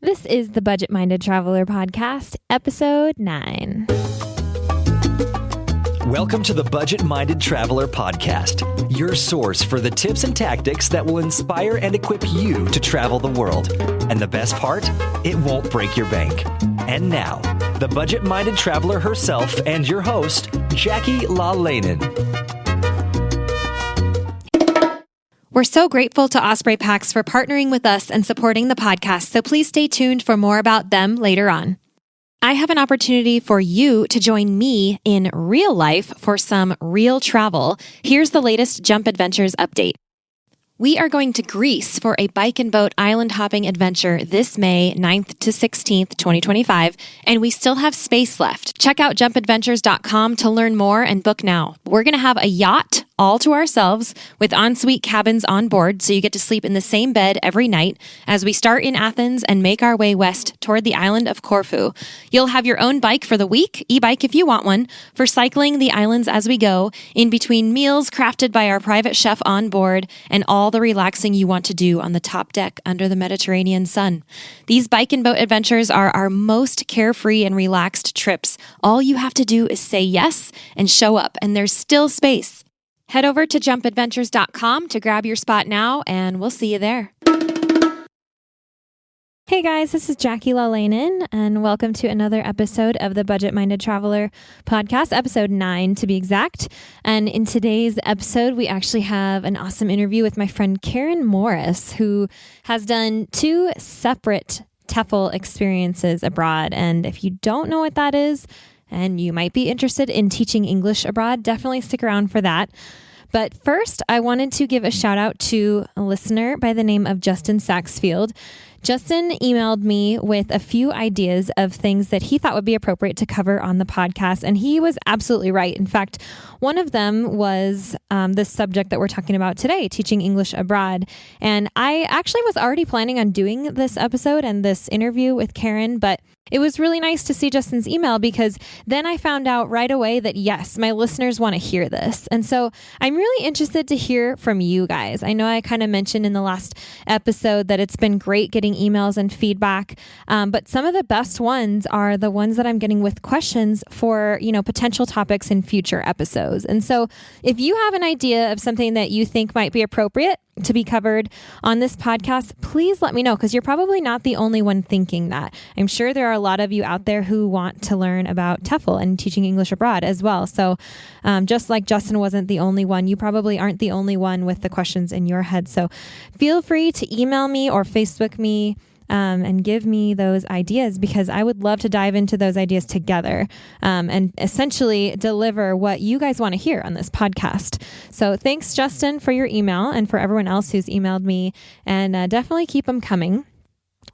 This is the Budget Minded Traveler Podcast, Episode 9. Welcome to the Budget Minded Traveler Podcast, your source for the tips and tactics that will inspire and equip you to travel the world. And the best part, it won't break your bank. And now, the Budget Minded Traveler herself and your host, Jackie IRL. We're so grateful to Osprey Packs for partnering with us and supporting the podcast, so please stay tuned for more about them later on. I have an opportunity for you to join me in real life for some real travel. Here's the latest Jump Adventures update. We are going to Greece for a bike and boat island hopping adventure this May 9th to 16th, 2025, and we still have space left. Check out jumpadventures.com to learn more and book now. We're going to have a yacht all to ourselves with ensuite cabins on board, so you get to sleep in the same bed every night as we start in Athens and make our way west toward the island of Corfu. You'll have your own bike for the week, e-bike if you want one, for cycling the islands as we go, in between meals crafted by our private chef on board, and all the relaxing you want to do on the top deck under the Mediterranean sun. These bike and boat adventures are our most carefree and relaxed trips. All you have to do is say yes and show up, and there's still space. Head over to jumpadventures.com to grab your spot now, and we'll see you there. Hey guys, this is Jackie IRL, and welcome to another episode of the Budget Minded Traveler Podcast, Episode 9 to be exact. And in today's episode, we actually have an awesome interview with my friend Karen Morris, who has done 2 separate TEFL experiences abroad. And if you don't know what that is, and you might be interested in teaching English abroad, definitely stick around for that. But first, I wanted to give a shout out to a listener by the name of Justin Saxfield. Justin emailed me with a few ideas of things that he thought would be appropriate to cover on the podcast, and he was absolutely right. In fact, one of them was this subject that we're talking about today, teaching English abroad. And I actually was already planning on doing this episode and this interview with Karen, but it was really nice to see Justin's email, because then I found out right away that yes, my listeners want to hear this. And so I'm really interested to hear from you guys. I know I kind of mentioned in the last episode that it's been great getting emails and feedback, but some of the best ones are the ones that I'm getting with questions for, potential topics in future episodes. And so if you have an idea of something that you think might be appropriate to be covered on this podcast, please let me know, because you're probably not the only one thinking that. I'm sure there are a lot of you out there who want to learn about TEFL and teaching English abroad as well. So just like Justin wasn't the only one, you probably aren't the only one with the questions in your head. So feel free to email me or Facebook me and give me those ideas, because I would love to dive into those ideas together and essentially deliver what you guys want to hear on this podcast. So thanks, Justin, for your email, and for everyone else who's emailed me, and definitely keep them coming.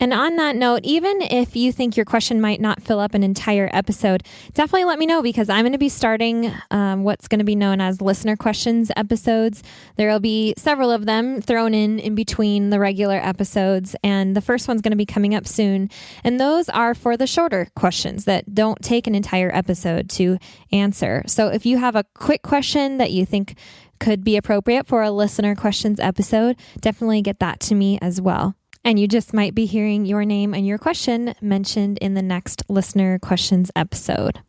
And on that note, even if you think your question might not fill up an entire episode, definitely let me know, because I'm going to be starting what's going to be known as listener questions episodes. There will be several of them thrown in between the regular episodes, and the first one's going to be coming up soon. And those are for the shorter questions that don't take an entire episode to answer. So if you have a quick question that you think could be appropriate for a listener questions episode, definitely get that to me as well. And you just might be hearing your name and your question mentioned in the next listener questions episode.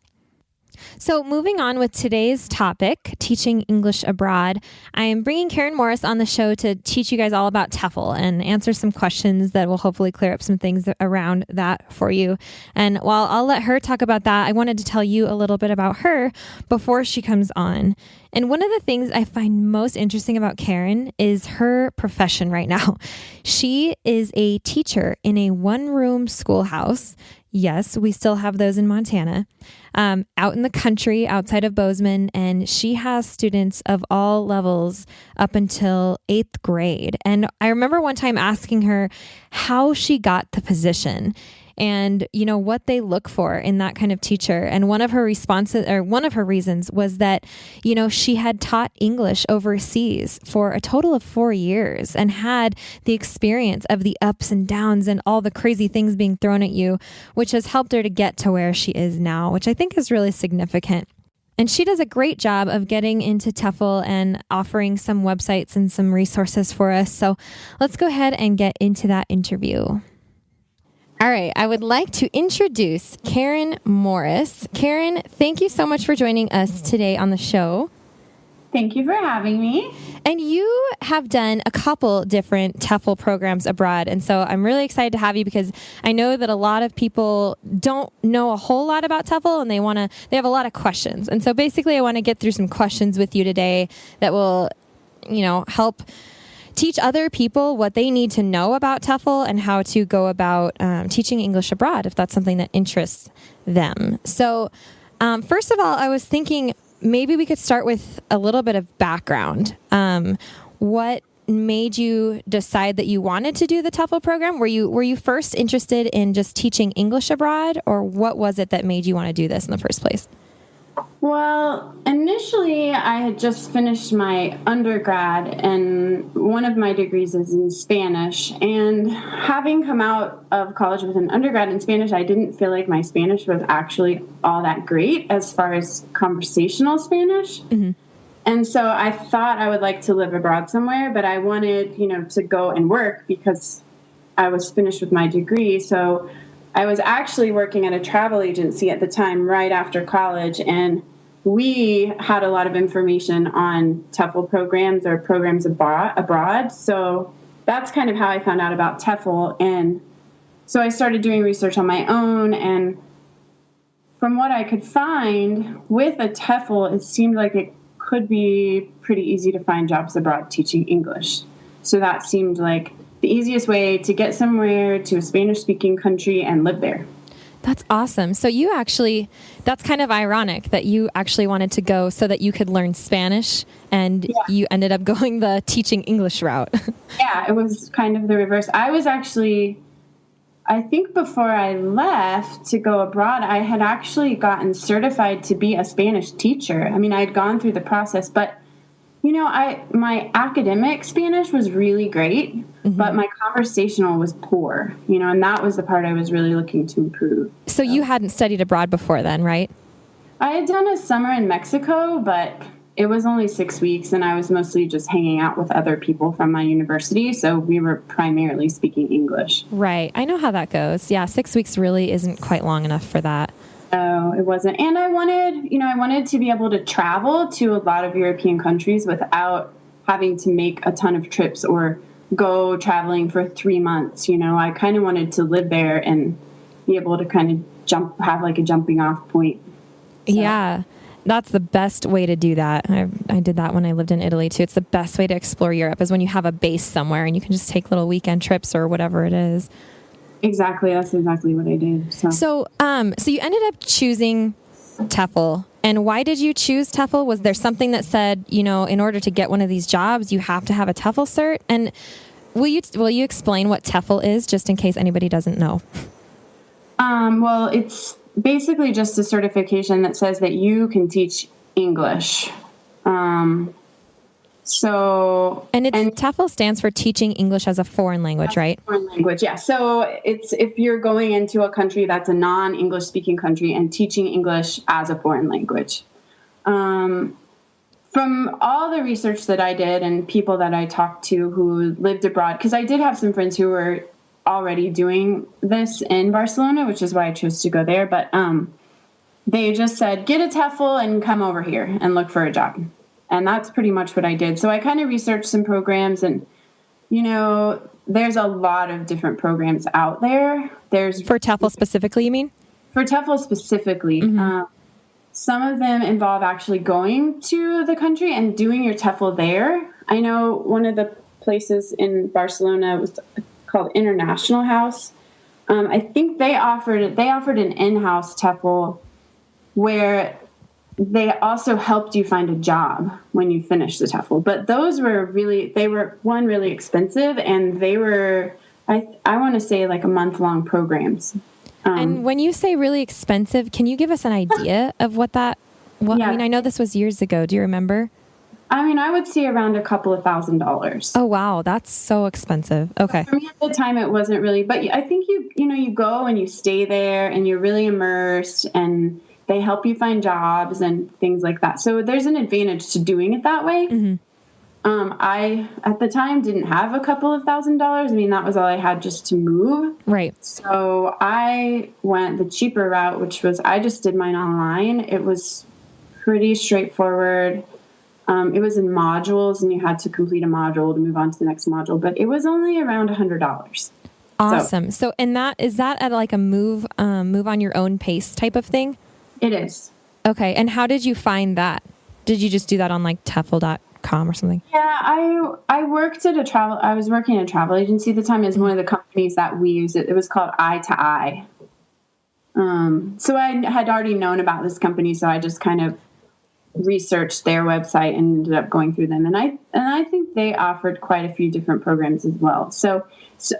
So moving on with today's topic, teaching English abroad, I am bringing Karen Morris on the show to teach you guys all about TEFL and answer some questions that will hopefully clear up some things around that for you. And while I'll let her talk about that, I wanted to tell you a little bit about her before she comes on. And one of the things I find most interesting about Karen is her profession right now. She is a teacher in a one-room schoolhouse. Yes, we still have those in Montana, out in the country outside of Bozeman, and she has students of all levels up until 8th grade. And I remember one time asking her how she got the position and, what they look for in that kind of teacher. And one of her responses, or one of her reasons, was that, she had taught English overseas for a total of 4 years and had the experience of the ups and downs and all the crazy things being thrown at you, which has helped her to get to where she is now, which I think is really significant. And she does a great job of getting into TEFL and offering some websites and some resources for us. So let's go ahead and get into that interview. All right. I would like to introduce Karen Morris. Karen, thank you so much for joining us today on the show. Thank you for having me. And you have done a couple different TEFL programs abroad. And so I'm really excited to have you because I know that a lot of people don't know a whole lot about TEFL and they have a lot of questions. And so basically I want to get through some questions with you today that will, help teach other people what they need to know about TEFL and how to go about teaching English abroad if that's something that interests them. So first of all, I was thinking maybe we could start with a little bit of background. What made you decide that you wanted to do the TEFL program? Were you first interested in just teaching English abroad, or what was it that made you want to do this in the first place? Well, initially, I had just finished my undergrad, and one of my degrees is in Spanish. And having come out of college with an undergrad in Spanish, I didn't feel like my Spanish was actually all that great as far as conversational Spanish. Mm-hmm. And so I thought I would like to live abroad somewhere, but I wanted, to go and work because I was finished with my degree. So I was actually working at a travel agency at the time, right after college, and we had a lot of information on TEFL programs or programs abroad. So that's kind of how I found out about TEFL. And so I started doing research on my own. And from what I could find with a TEFL, it seemed like it could be pretty easy to find jobs abroad teaching English. So that seemed like the easiest way to get somewhere to a Spanish-speaking country and live there. That's awesome. So that's kind of ironic that you actually wanted to go so that you could learn Spanish, and you ended up going the teaching English route. Yeah, it was kind of the reverse. I think before I left to go abroad, I had actually gotten certified to be a Spanish teacher. I mean, I had gone through the process, but my academic Spanish was really great, mm-hmm. but my conversational was poor, and that was the part I was really looking to improve. So you hadn't studied abroad before then, right? I had done a summer in Mexico, but it was only 6 weeks, and I was mostly just hanging out with other people from my university, so we were primarily speaking English. Right. I know how that goes. Yeah, 6 weeks really isn't quite long enough for that. No, it wasn't. And I wanted to be able to travel to a lot of European countries without having to make a ton of trips or go traveling for 3 months. I kind of wanted to live there and be able to kind of have like a jumping off point. So. Yeah, that's the best way to do that. I did that when I lived in Italy too. It's the best way to explore Europe is when you have a base somewhere and you can just take little weekend trips or whatever it is. Exactly. That's exactly what I did. So you ended up choosing TEFL. And why did you choose TEFL? Was there something that said, in order to get one of these jobs, you have to have a TEFL cert? And will you explain what TEFL is, just in case anybody doesn't know? Well, it's basically just a certification that says that you can teach English. And TEFL stands for Teaching English as a Foreign Language, right? Foreign language, yeah. So it's if you're going into a country that's a non-English speaking country and teaching English as a foreign language. From all the research that I did and people that I talked to who lived abroad, because I did have some friends who were already doing this in Barcelona, which is why I chose to go there. But they just said, get a TEFL and come over here and look for a job. And that's pretty much what I did. So I kind of researched some programs and, there's a lot of different programs out there. For TEFL specifically, you mean? For TEFL specifically. Mm-hmm. Some of them involve actually going to the country and doing your TEFL there. I know one of the places in Barcelona was called International House. I think they offered an in-house TEFL where they also helped you find a job when you finished the TEFL. But those were really expensive, and they were, I want to say, like a month-long programs. And when you say really expensive, can you give us an idea of what that, yeah. I mean, I know this was years ago. Do you remember? I mean, I would say around a couple of $1,000s. Oh, wow. That's so expensive. Okay. For me at the time, it wasn't really, but I think you go and you stay there and you're really immersed and they help you find jobs and things like that. So there's an advantage to doing it that way. Mm-hmm. I, at the time, didn't have a couple of $1,000s. I mean, that was all I had just to move. Right. So I went the cheaper route, which was I just did mine online. It was pretty straightforward. It was in modules, and you had to complete a module to move on to the next module, but it was only around $100. Awesome. So, and is that at like a move on your own pace type of thing? It is. Okay. And how did you find that? Did you just do that on like TEFL.com or something? Yeah, I worked at I was working at a travel agency at the time. It was one of the companies that we used. It was called Eye to Eye. So I had already known about this company, so I just kind of researched their website and ended up going through them. And I think they offered quite a few different programs as well. So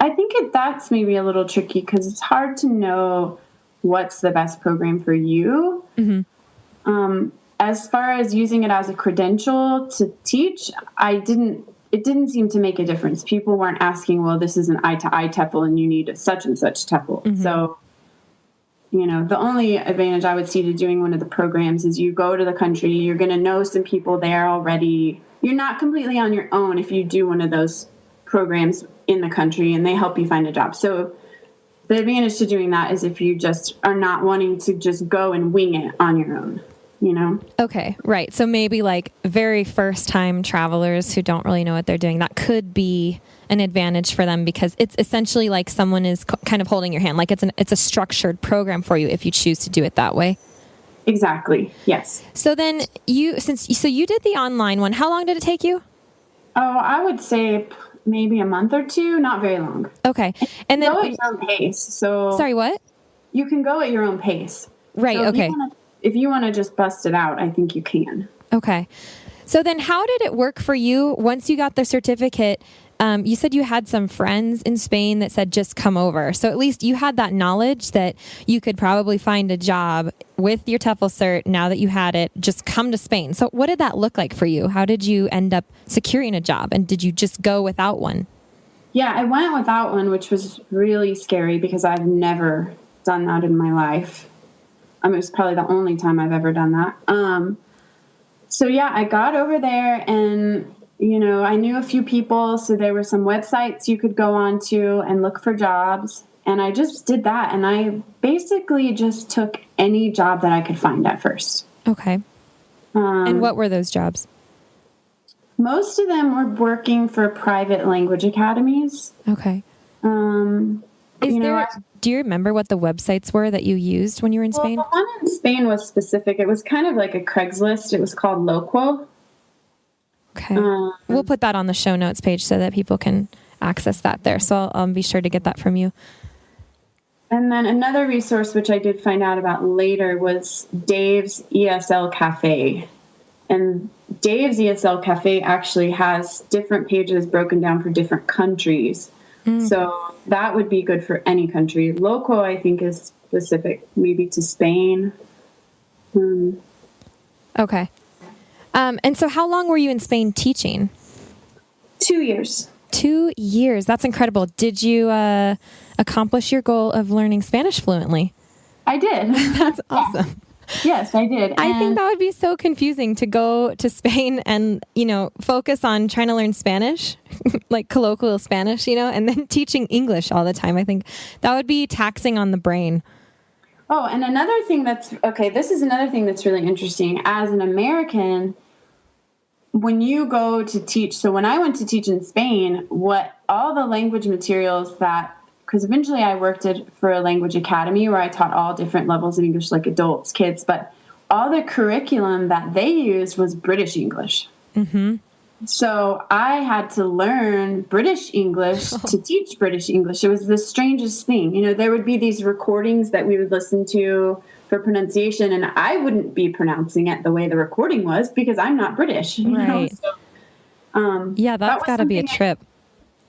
I think that's maybe a little tricky because it's hard to know what's the best program for you. Mm-hmm. As far as using it as a credential to teach, it didn't seem to make a difference. People weren't asking, well, this is an eye-to-eye TEFL and you need a such and such TEFL. Mm-hmm. So, the only advantage I would see to doing one of the programs is you go to the country, you're going to know some people there already. You're not completely on your own if you do one of those programs in the country and they help you find a job. So the advantage to doing that is if you just are not wanting to just go and wing it on your own. Okay, right. So maybe like very first time travelers who don't really know what they're doing, that could be an advantage for them because it's essentially like someone is kind of holding your hand. Like it's a structured program for you if you choose to do it that way. Exactly. Yes. So then you did the online one. How long did it take you? Oh, I would say maybe a month or two, not very long. Okay. And then go at your own pace. So sorry, what? You can go at your own pace. Right. So okay. If you want to just bust it out, I think you can. Okay. So then how did it work for you once you got the certificate? You said you had some friends in Spain that said, just come over. So at least you had that knowledge that you could probably find a job with your TEFL cert. Now that you had it, just come to Spain. So what did that look like for you? How did you end up securing a job? And did you just go without one? Yeah, I went without one, which was really scary because I've never done that in my life. It was probably the only time I've ever done that. So yeah, I got over there and, I knew a few people. So there were some websites you could go on to and look for jobs. And I just did that. And I basically just took any job that I could find at first. Okay. And what were those jobs? Most of them were working for private language academies. Okay. Do you remember what the websites were that you used when you were in Spain? Well, the one in Spain was specific. It was kind of like a Craigslist. It was called Loquo. Okay. We'll put that on the show notes page so that people can access that there. So I'll be sure to get that from you. And then another resource, which I did find out about later, was Dave's ESL Cafe. And Dave's ESL Cafe actually has different pages broken down for different countries. So that would be good for any country. Loco, I think, is specific maybe to Spain. Okay. And so how long were you in Spain teaching? 2 years. 2 years. That's incredible. Did you accomplish your goal of learning Spanish fluently? I did. That's awesome. Yes, I did. I think that would be so confusing to go to Spain and, focus on trying to learn Spanish, like colloquial Spanish, and then teaching English all the time. I think that would be taxing on the brain. Oh, and another thing this is another thing that's really interesting. As an American, when you go to teach, so when I went to teach in Spain, all the language materials because eventually I worked for a language academy where I taught all different levels of English, like adults, kids, but all the curriculum that they used was British English. Mm-hmm. So I had to learn British English to teach British English. It was the strangest thing. There would be these recordings that we would listen to for pronunciation, and I wouldn't be pronouncing it the way the recording was because I'm not British. Right. So, yeah, that's got to be a trip.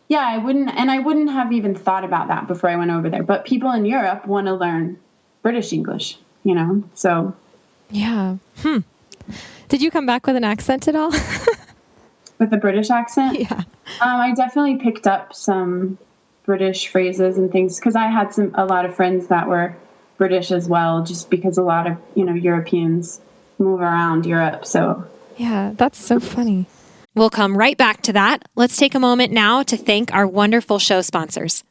Yeah, I wouldn't have even thought about that before I went over there. But people in Europe want to learn British English, so. Yeah. Did you come back with an accent at all? With a British accent? Yeah. I definitely picked up some British phrases and things because I had a lot of friends that were British as well, just because a lot of, Europeans move around Europe. So. Yeah, that's so funny. We'll come right back to that. Let's take a moment now to thank our wonderful show sponsors.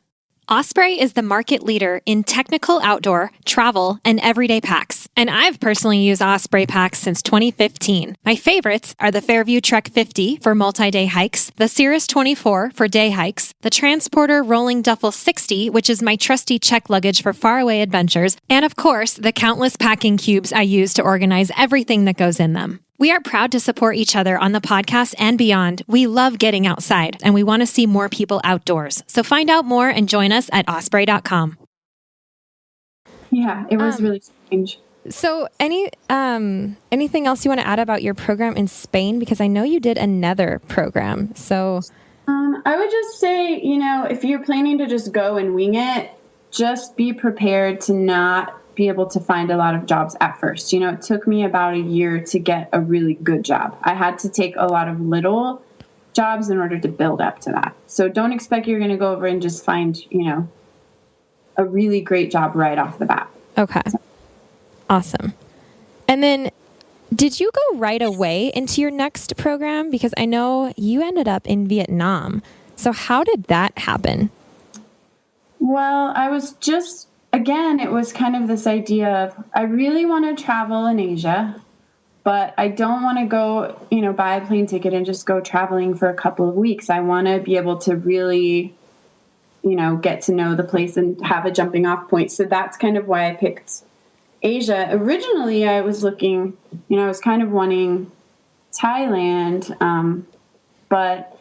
Osprey is the market leader in technical outdoor, travel, and everyday packs. And I've personally used Osprey packs since 2015. My favorites are the Fairview Trek 50 for multi-day hikes, the Cirrus 24 for day hikes, the Transporter Rolling Duffel 60, which is my trusty check luggage for faraway adventures, and of course, the countless packing cubes I use to organize everything that goes in them. We are proud to support each other on the podcast and beyond. We love getting outside, and we want to see more people outdoors. So find out more and join us at osprey.com. Yeah, it was really strange. So anything else you want to add about your program in Spain? Because I know you did another program. So I would just say, if you're planning to just go and wing it, just be prepared to not be able to find a lot of jobs at first. It took me about a year to get a really good job. I had to take a lot of little jobs in order to build up to that. So don't expect you're going to go over and just find, a really great job right off the bat. Okay. Awesome. And then did you go right away into your next program? Because I know you ended up in Vietnam. So how did that happen? Well, I was just, again, it was kind of this idea of, I really want to travel in Asia, but I don't want to go, buy a plane ticket and just go traveling for a couple of weeks. I want to be able to really, get to know the place and have a jumping off point. So that's kind of why I picked Asia. Originally, I was looking, I was kind of wanting Thailand, but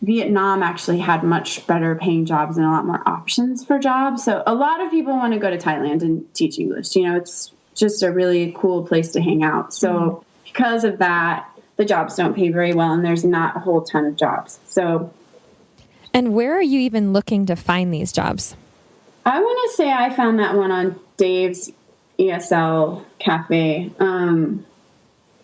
Vietnam actually had much better paying jobs and a lot more options for jobs. So a lot of people want to go to Thailand and teach English. It's just a really cool place to hang out. So because of that, the jobs don't pay very well and there's not a whole ton of jobs. And where are you even looking to find these jobs? I want to say I found that one on Dave's ESL Cafe.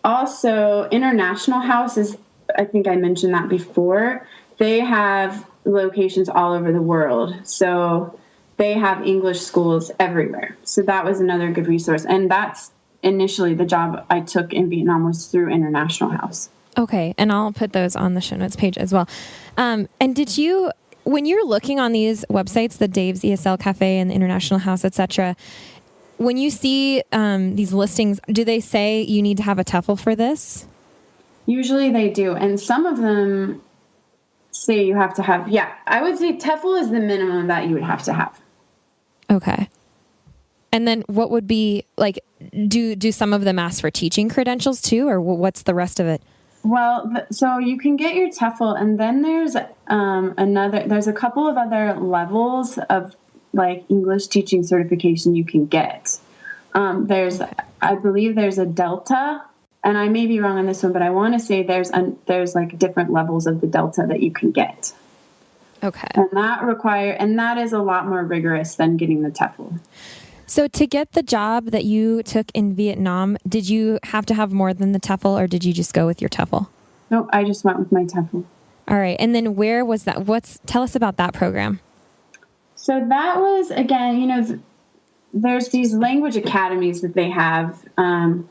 Also, International House is, I think I mentioned that before. They have locations all over the world. So they have English schools everywhere. So that was another good resource. And that's initially the job I took in Vietnam was through International House. Okay. And I'll put those on the show notes page as well. And did you, when you're looking on these websites, the Dave's ESL Cafe and the International House, etc., when you see these listings, do they say you need to have a TEFL for this? Usually they do. And some of them say you have to have, I would say TEFL is the minimum that you would have to have. Okay. And then what would be like, do some of them ask for teaching credentials too, or what's the rest of it? Well, so you can get your TEFL and then there's there's a couple of other levels of like English teaching certification you can get. I believe there's a Delta, and I may be wrong on this one, but I want to say there's like different levels of the Delta that you can get. Okay. And that is a lot more rigorous than getting the TEFL. So to get the job that you took in Vietnam, did you have to have more than the TEFL, or did you just go with your TEFL? Nope, I just went with my TEFL. All right. And then where was that? Tell us about that program. So that was, again, there's these language academies that they have, and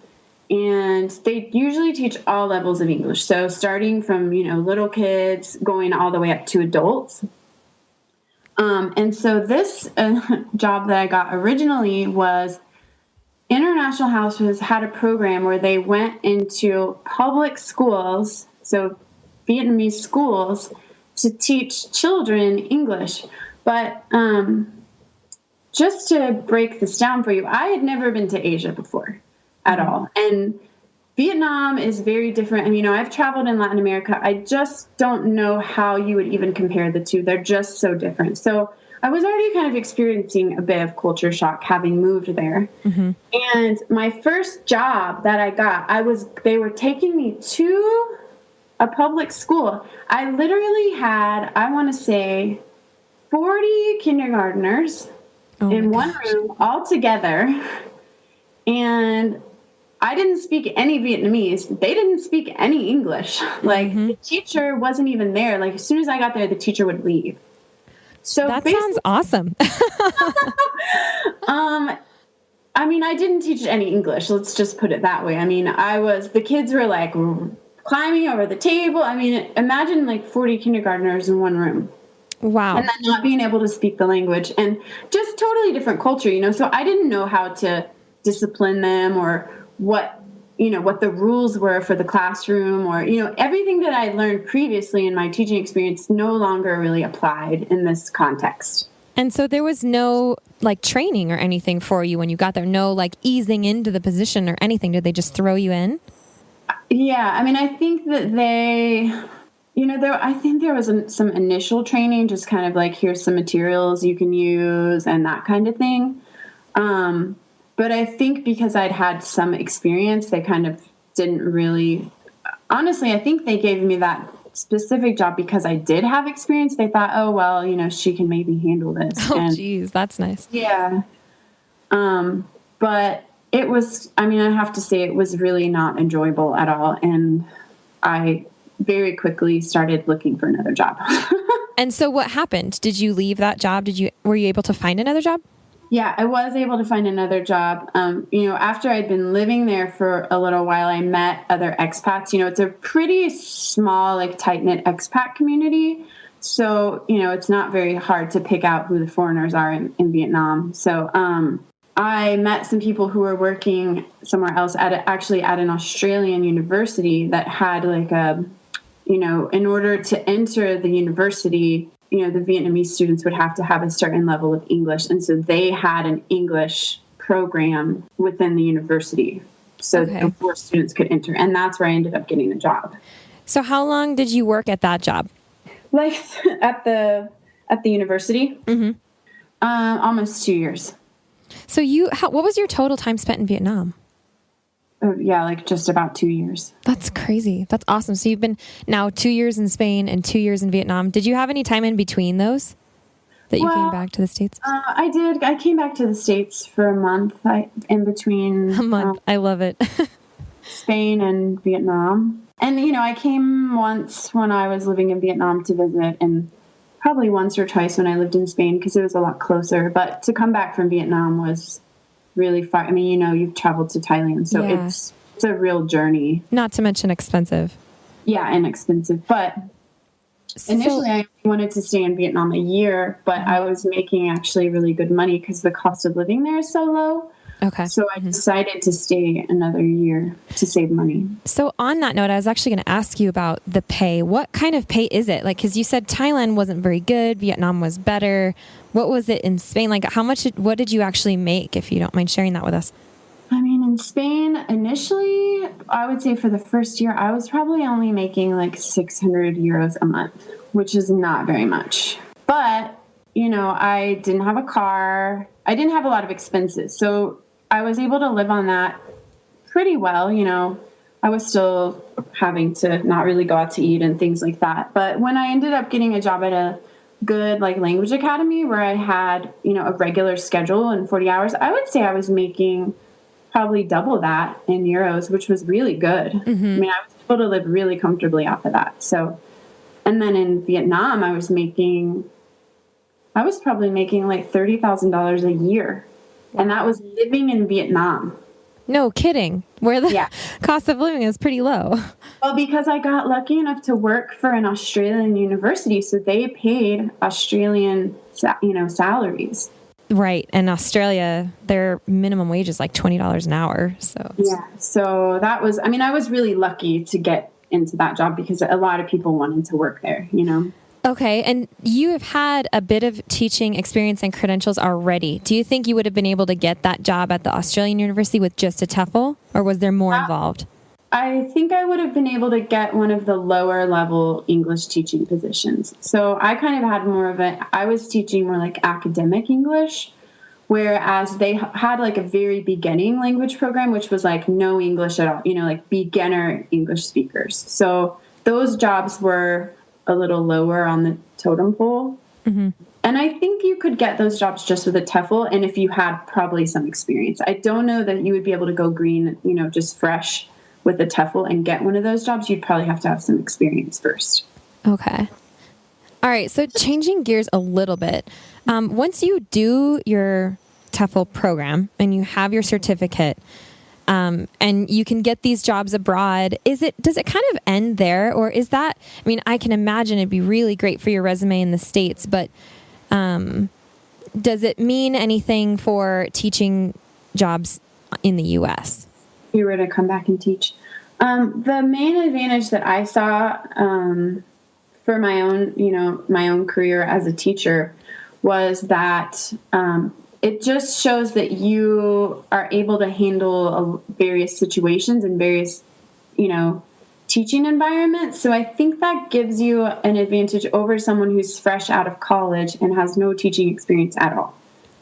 they usually teach all levels of English. So starting from, little kids going all the way up to adults. And so this job that I got originally was International House had a program where they went into public schools, so Vietnamese schools, to teach children English. But just to break this down for you, I had never been to Asia before at all. And Vietnam is very different. I've traveled in Latin America. I just don't know how you would even compare the two. They're just so different. So I was already kind of experiencing a bit of culture shock having moved there. Mm-hmm. And my first job that I got, they were taking me to a public school. I literally had, I want to say, 40 kindergartners in one room all together. And I didn't speak any Vietnamese. They didn't speak any English. The teacher wasn't even there. Like, as soon as I got there, the teacher would leave. So that sounds awesome. I didn't teach any English. Let's just put it that way. The kids were like climbing over the table. I mean, imagine like 40 kindergartners in one room. Wow. And then not being able to speak the language and just totally different culture, So I didn't know how to discipline them or what the rules were for the classroom or, everything that I learned previously in my teaching experience no longer really applied in this context. And so there was no like training or anything for you when you got there, no like easing into the position or anything. Did they just throw you in? Yeah. I mean, I think that I think there was some initial training, just kind of like, here's some materials you can use and that kind of thing. But I think because I'd had some experience, they kind of didn't really, honestly, I think they gave me that specific job because I did have experience. They thought, oh, well, she can maybe handle this. Oh, geez, that's nice. Yeah. But it was, I have to say it was really not enjoyable at all. And I very quickly started looking for another job. And so what happened? Did you leave that job? Were you able to find another job? Yeah, I was able to find another job. After I'd been living there for a little while, I met other expats. It's a pretty small, like tight-knit expat community. So, it's not very hard to pick out who the foreigners are in Vietnam. So I met some people who were working somewhere else at an Australian university that had like in order to enter the university, the Vietnamese students would have to have a certain level of English. And so they had an English program within the university so that more students could enter. And that's where I ended up getting a job. So how long did you work at that job? Like at the university? Mm-hmm. Almost 2 years. So what was your total time spent in Vietnam? Yeah, like just about 2 years. That's crazy. That's awesome. So you've been now 2 years in Spain and 2 years in Vietnam. Did you have any time in between those that you came back to the States? I did. I came back to the States for a month in between. A month. I love it. Spain and Vietnam. And, I came once when I was living in Vietnam to visit and probably once or twice when I lived in Spain because it was a lot closer. But to come back from Vietnam was really far. I mean, you've traveled to Thailand, so it's a real journey. Not to mention expensive. Yeah, inexpensive. But initially I wanted to stay in Vietnam a year, but I was making actually really good money because the cost of living there is so low. Okay. So I decided to stay another year to save money. So on that note, I was actually going to ask you about the pay. What kind of pay is it? Like, because you said Thailand wasn't very good, Vietnam was better. What was it in Spain? Like, what did you actually make, if you don't mind sharing that with us? I mean, in Spain, initially, I would say for the first year, I was probably only making like 600 euros a month, which is not very much. But, I didn't have a car. I didn't have a lot of expenses. So I was able to live on that pretty well. I was still having to not really go out to eat and things like that. But when I ended up getting a job at a good language academy where I had, a regular schedule and 40 hours, I would say I was making probably double that in euros, which was really good. Mm-hmm. I mean, I was able to live really comfortably off of that. So, and then in Vietnam, I was probably making like $30,000 a year. Wow. And that was living in Vietnam. No kidding. Where the cost of living is pretty low. Well, because I got lucky enough to work for an Australian university, so they paid Australian, salaries. Right. And Australia, their minimum wage is like $20 an hour. So so that was, I was really lucky to get into that job because a lot of people wanted to work there, Okay. And you have had a bit of teaching experience and credentials already. Do you think you would have been able to get that job at the Australian university with just a TEFL, or was there more involved? I think I would have been able to get one of the lower level English teaching positions. So I kind of had I was teaching more like academic English, whereas they had like a very beginning language program, which was like no English at all, like beginner English speakers. So those jobs were a little lower on the totem pole. Mm-hmm. And I think you could get those jobs just with a TEFL and if you had probably some experience. I don't know that you would be able to go green, just fresh with a TEFL and get one of those jobs. You'd probably have to have some experience first. Okay. All right. So changing gears a little bit. Once you do your TEFL program and you have your certificate, and you can get these jobs abroad. Does it kind of end there, or is that, I mean, I can imagine it'd be really great for your resume in the States, but does it mean anything for teaching jobs in the U.S.? If you were to come back and teach. The main advantage that I saw for my own career as a teacher was that it just shows that you are able to handle various situations and various, teaching environments. So I think that gives you an advantage over someone who's fresh out of college and has no teaching experience at all,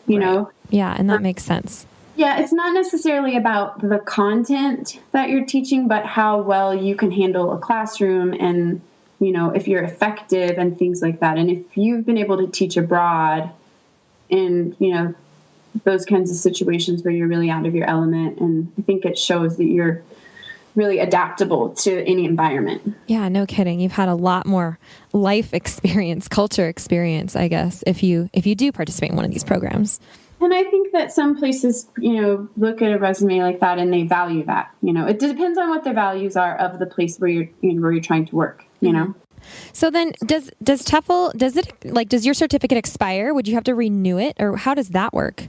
you know? Yeah, and that makes sense. Yeah, it's not necessarily about the content that you're teaching, but how well you can handle a classroom and, if you're effective and things like that. And if you've been able to teach abroad in, those kinds of situations where you're really out of your element, and I think it shows that you're really adaptable to any environment. Yeah, no kidding. You've had a lot more life experience, culture experience, I guess, if you do participate in one of these programs. And I think that some places, look at a resume like that and they value that. It depends on what the values are of the place where you're trying to work. So then, does TEFL does your certificate expire? Would you have to renew it, or how does that work?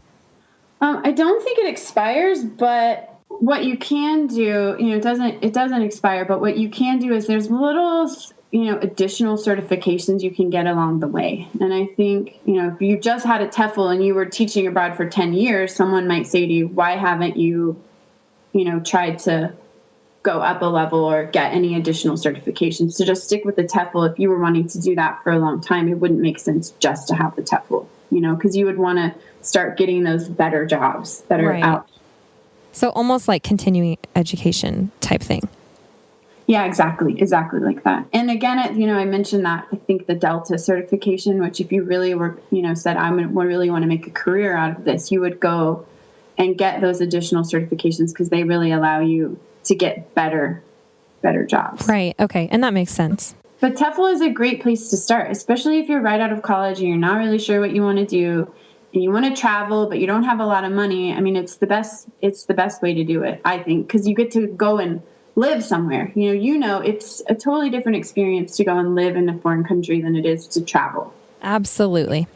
I don't think it expires, but what you can do, it doesn't expire. But what you can do is there's little additional certifications you can get along the way. And I think, if you just had a TEFL and you were teaching abroad for 10 years, someone might say to you, why haven't you, tried to go up a level or get any additional certifications? So just stick with the TEFL. If you were wanting to do that for a long time, it wouldn't make sense just to have the TEFL, because you would want to start getting those better jobs that are out. So almost like continuing education type thing. Yeah, exactly like that. And again, I mentioned that I think the Delta certification, which if you really were, said, I really want to make a career out of this, you would go and get those additional certifications because they really allow you to get better jobs. Right. Okay. And that makes sense. But TEFL is a great place to start, especially if you're right out of college and you're not really sure what you want to do and you want to travel, but you don't have a lot of money. I mean, it's the best way to do it, I think, because you get to go and live somewhere. It's a totally different experience to go and live in a foreign country than it is to travel. Absolutely.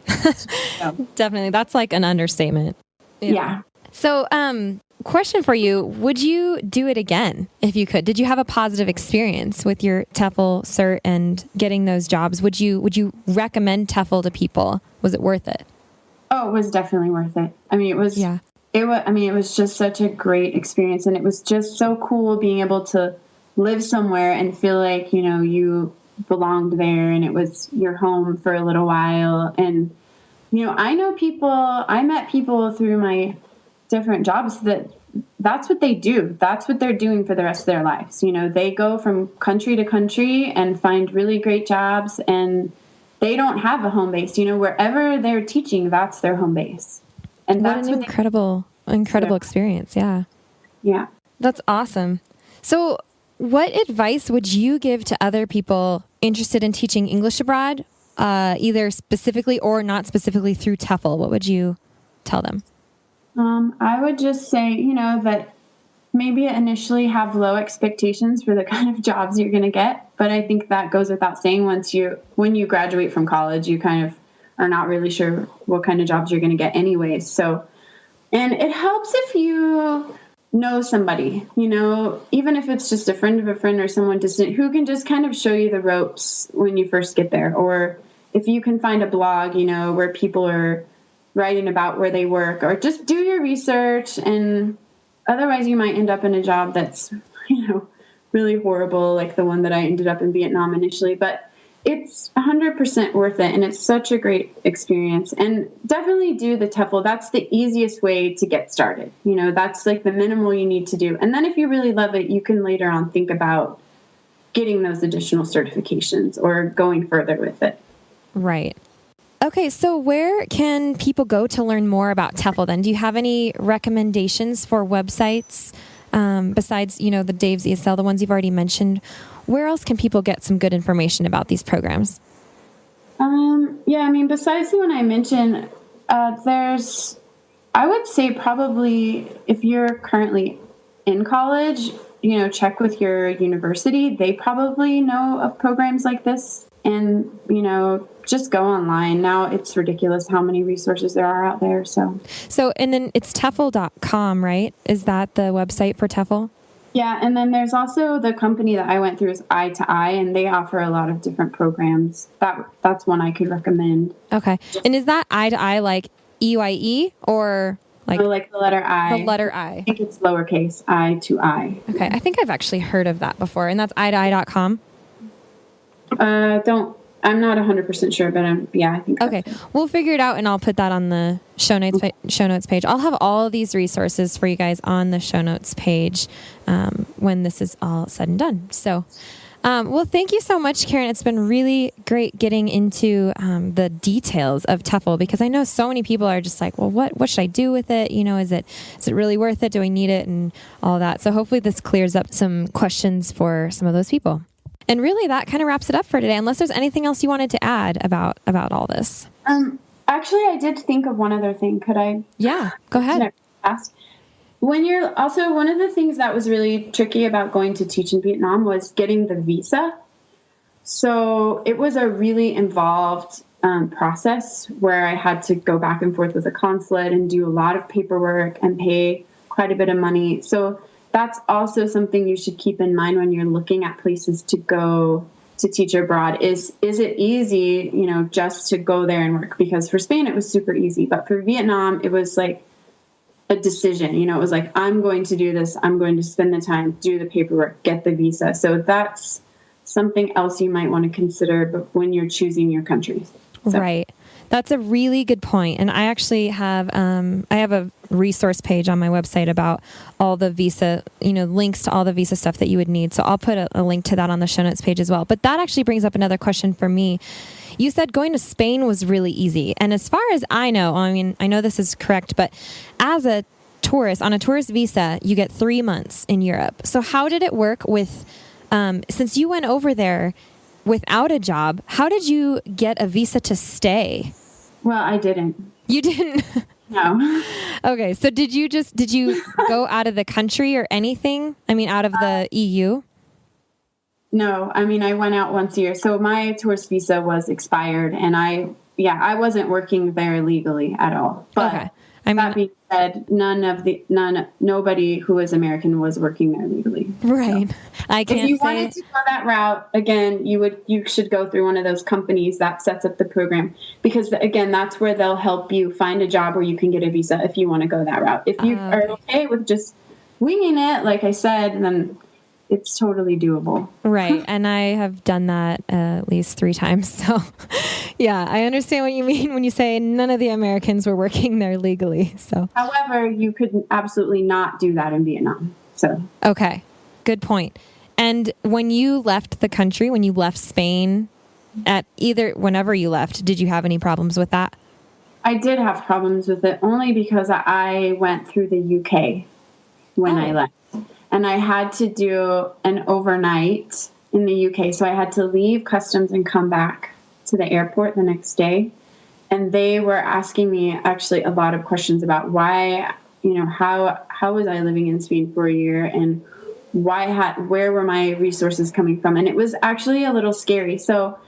Definitely. That's like an understatement. Yeah. So, question for you. Would you do it again if you could? Did you have a positive experience with your TEFL cert and getting those jobs? Would you recommend TEFL to people? Was it worth it? Oh, it was definitely worth it. I mean, it was, yeah. It was just such a great experience, and it was just so cool being able to live somewhere and feel like, you belonged there and it was your home for a little while. And, I met people through my different jobs that's what they do. That's what they're doing for the rest of their lives. They go from country to country and find really great jobs, and they don't have a home base. Wherever they're teaching, that's their home base. And that's what an incredible experience. Yeah. Yeah. That's awesome. So what advice would you give to other people interested in teaching English abroad, either specifically or not specifically through TEFL? What would you tell them? I would just say, that maybe initially have low expectations for the kind of jobs you're going to get. But I think that goes without saying. When you graduate from college, you kind of are not really sure what kind of jobs you're going to get anyways. So, and it helps if you know somebody, even if it's just a friend of a friend or someone distant who can just kind of show you the ropes when you first get there. Or if you can find a blog, where people are writing about where they work, or just do your research. And otherwise you might end up in a job that's, really horrible, like the one that I ended up in Vietnam initially. But it's 100% worth it. And it's such a great experience. And definitely do the TEFL. That's the easiest way to get started. That's like the minimal you need to do. And then if you really love it, you can later on think about getting those additional certifications or going further with it. Right. Okay, so where can people go to learn more about TEFL then? Do you have any recommendations for websites besides, the Dave's ESL, the ones you've already mentioned? Where else can people get some good information about these programs? Besides the one I mentioned, I would say probably if you're currently in college, check with your university. They probably know of programs like this, and, just go online. Now it's ridiculous how many resources there are out there. So, and then it's TEFL.com, right? Is that the website for TEFL? Yeah. And then there's also the company that I went through is Eye to Eye, and they offer a lot of different programs. That's one I could recommend. Okay. And is that Eye to Eye like EYE or like the letter I? The letter I. I think it's lowercase I to I. Okay. I think I've actually heard of that before, and that's eye2eye.com. I'm not 100% sure, but I think so. Okay. We'll figure it out, and I'll put that on the show notes page. I'll have all of these resources for you guys on the show notes page when this is all said and done. So, well, thank you so much, Karen. It's been really great getting into the details of TEFL, because I know so many people are just like, well, what should I do with it? Is it really worth it? Do I need it? And all that. So hopefully this clears up some questions for some of those people. And really, that kind of wraps it up for today, unless there's anything else you wanted to add about all this. Actually, I did think of one other thing. Could I? Yeah, go ahead. Ask? One of the things that was really tricky about going to teach in Vietnam was getting the visa. So it was a really involved process where I had to go back and forth with the consulate and do a lot of paperwork and pay quite a bit of money. So that's also something you should keep in mind when you're looking at places to go to teach abroad. Is it easy, just to go there and work? Because for Spain, it was super easy. But for Vietnam, it was like a decision. It was like, I'm going to do this. I'm going to spend the time, do the paperwork, get the visa. So that's something else you might want to consider when you're choosing your countries. So. Right. That's a really good point. And I actually have a resource page on my website about all the visa, links to all the visa stuff that you would need. So I'll put a link to that on the show notes page as well. But that actually brings up another question for me. You said going to Spain was really easy. And as far as I know, I know this is correct, but as a tourist, on a tourist visa, you get 3 months in Europe. So how did it work with, since you went over there without a job, how did you get a visa to stay? Well, I didn't. You didn't? No. Okay. So did you go out of the country or anything? Out of the EU? No. I went out once a year. So my tourist visa was expired, and I wasn't working there legally at all. But okay. That being said, nobody who was American was working there legally. Right. So, I can't if you wanted to go that route, again, you should go through one of those companies that sets up the program, because again, that's where they'll help you find a job where you can get a visa if you want to go that route. If you are okay with just winging it, like I said, then it's totally doable. Right. And I have done that at least 3 times. So yeah, I understand what you mean when you say none of the Americans were working there legally. So, however, you could absolutely not do that in Vietnam. So, okay. Good point. And when you left the country, when you left Spain, whenever you left, did you have any problems with that? I did have problems with it only because I went through the UK when I left. And I had to do an overnight in the UK. So I had to leave customs and come back to the airport the next day. And they were asking me actually a lot of questions about why, how was I living in Spain for a year, and where were my resources coming from? And it was actually a little scary. So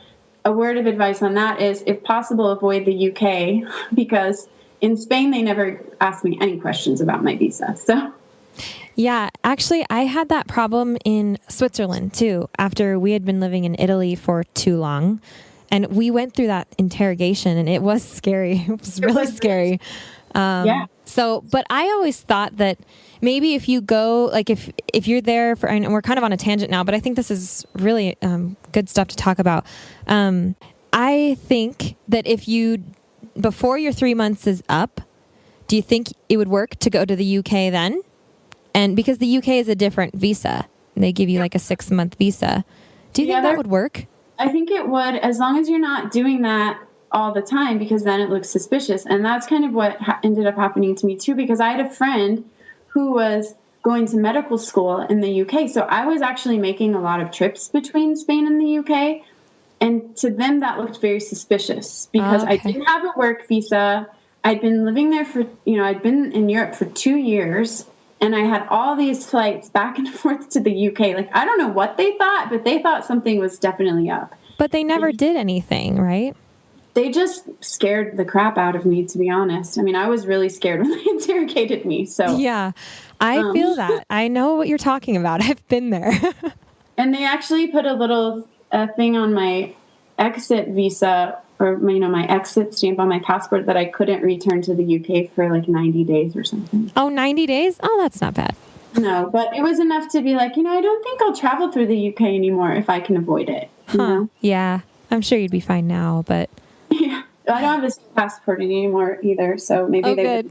a word of advice on that is, if possible, avoid the UK, because in Spain, they never asked me any questions about my visa. So. Yeah, actually, I had that problem in Switzerland, too, after we had been living in Italy for too long. And we went through that interrogation, and it was scary. It was really scary. Yeah. So, but I always thought that maybe if you go, like if you're there for, and we're kind of on a tangent now, but I think this is really good stuff to talk about. I think that before your 3 months is up, do you think it would work to go to the UK then? And because the UK is a different visa, they give you like a 6-month visa. Do you think that would work? I think it would, as long as you're not doing that all the time, because then it looks suspicious. And that's kind of what ended up happening to me too, because I had a friend who was going to medical school in the UK. So I was actually making a lot of trips between Spain and the UK. And to them, that looked very suspicious because I didn't have a work visa. I'd been living there I'd been in Europe for 2 years. And I had all these flights back and forth to the UK. Like, I don't know what they thought, but they thought something was definitely up. But they never did anything, right? They just scared the crap out of me, to be honest. I mean, I was really scared when they interrogated me. So yeah, I feel that. I know what you're talking about. I've been there. And they actually put a little thing on my exit visa, or my exit stamp on my passport, that I couldn't return to the UK for like 90 days or something. Oh, 90 days? Oh, that's not bad. No, but it was enough to be like, I don't think I'll travel through the UK anymore if I can avoid it. You know? Yeah, I'm sure you'd be fine now, but... Yeah, I don't have this passport anymore either, so maybe good.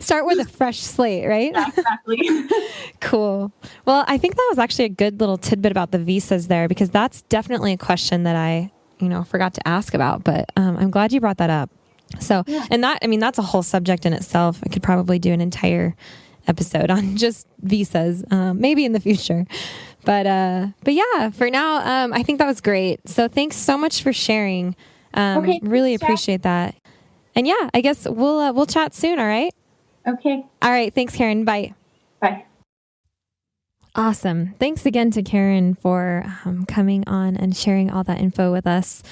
Start with a fresh slate, right? Yeah, exactly. Cool. Well, I think that was actually a good little tidbit about the visas there, because that's definitely a question that I, forgot to ask about, but I'm glad you brought that up. So, and that's a whole subject in itself. I could probably do an entire episode on just visas, maybe in the future. But yeah, for now, I think that was great. So thanks so much for sharing. Okay. Really appreciate that. And yeah, I guess we'll chat soon. All right. Okay. All right. Thanks, Karen. Bye. Bye. Awesome. Thanks again to Karen for coming on and sharing all that info with us.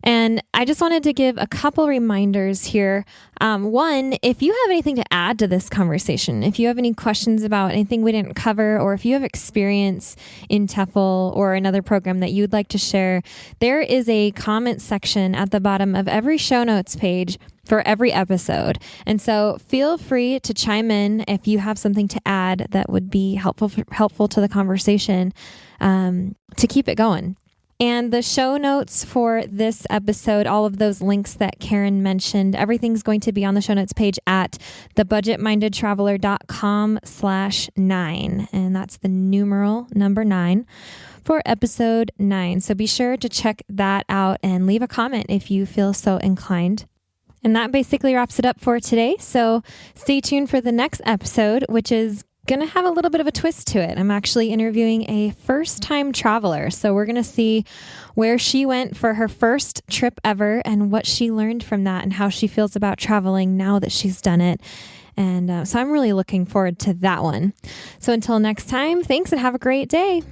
And I just wanted to give a couple reminders here. One, if you have anything to add to this conversation, if you have any questions about anything we didn't cover, or if you have experience in TEFL or another program that you'd like to share, there is a comment section at the bottom of every show notes page for every episode. And so feel free to chime in if you have something to add that would be helpful to the conversation, to keep it going. And the show notes for this episode, all of those links that Karen mentioned, everything's going to be on the show notes page at thebudgetmindedtraveler.com/9. And that's the numeral number 9 for episode 9. So be sure to check that out and leave a comment if you feel so inclined. And that basically wraps it up for today. So stay tuned for the next episode, which is going to have a little bit of a twist to it. I'm actually interviewing a first-time traveler. So we're going to see where she went for her first trip ever and what she learned from that and how she feels about traveling now that she's done it. And so I'm really looking forward to that one. So until next time, thanks and have a great day.